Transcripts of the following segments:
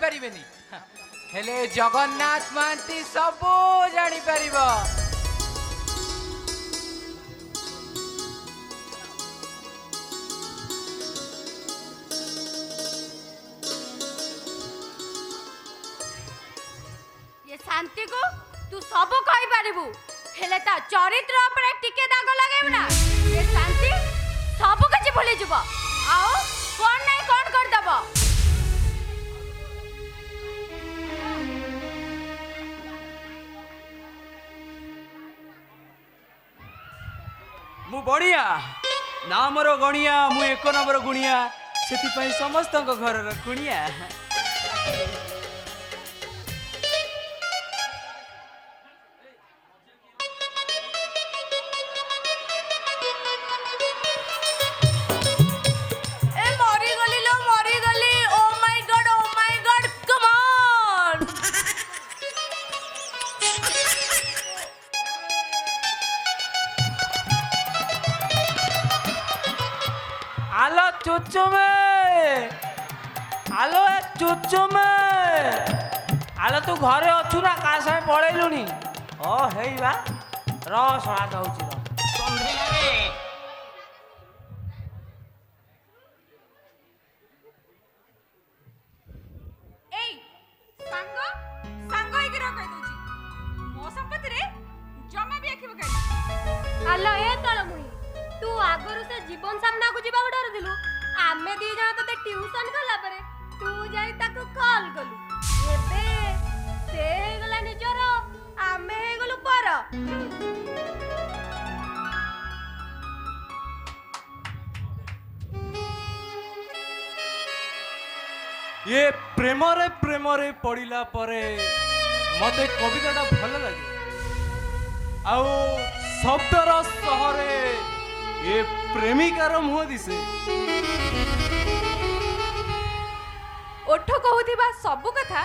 पारिबेनी हेले जगन्नाथ महांती सब जानी पारिबो। ये शांति को तू सब कहि पारिबू हेले ता चरित्र ऊपर टिके दाग लगाइब ना ये शांति सब किछि भूली जब आओ कोन नहीं कोन कर दब। मु बढ़िया ना मोर गणिया मु एक नंबर गुणिया से समस्त घर कुणिया। आलो चुच्चू में आलो ए चुच्चू में आलो तू घरे अच्छु ना का समय पळेलुनी ओ हेई बा र सळा दउची र संध्या रे एई संग संग होई गिरो कहि दोची मो संपत्ति रे जमा भी आखिब कहि आलो ए तळ मुई तू आगरु से जीवन सामना को जीवा डर दिलु आमे दी जण तते ट्यूशन कला परे तू जाई ताको कॉल कलु एबे से गला निजर आमे हे गलु पर। ये प्रेम रे पड़िला परे मते कविताटा भल लगे आउ शब्दर सहरे ये प्रेमिकार मुह दिसे ओठ कहूथिबा सब कथा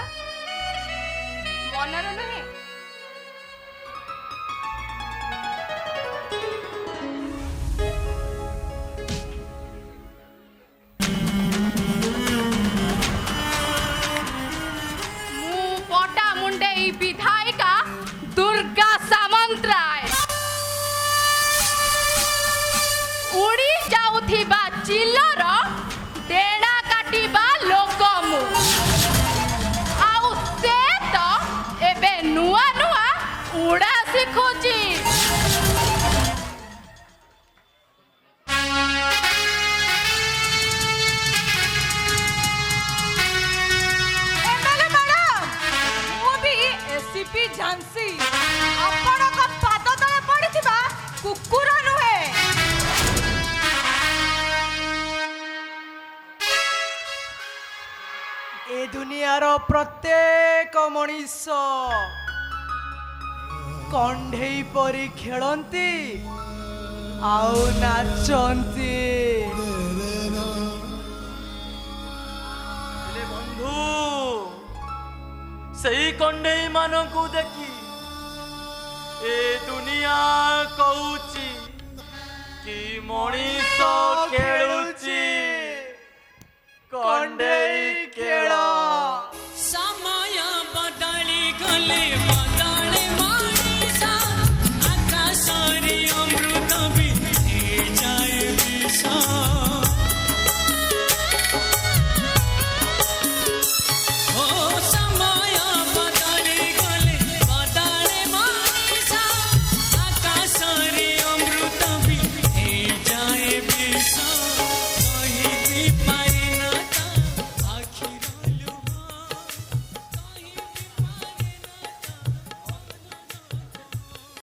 मनर नहे मु पटा मुंडे विधायिका दुर्गा सामंतराय उड़ी जाउथिबा चिल्लर डेणा काटिबा लोक मु आउ से तो एबे नुआ नुआ उड़ा सिखुची। एमएलए मैडम मु भी एसीपी झांसी आपण का पाद तले पड़िथिबा कुकुर नुहे। ए दुनियार प्रत्येक मनीष कंढेई परी खेलती आउ नाचती बंधु सही कंढेई मानकु देखी ए दुनिया कहूची कि मनीष खेलुची कंढे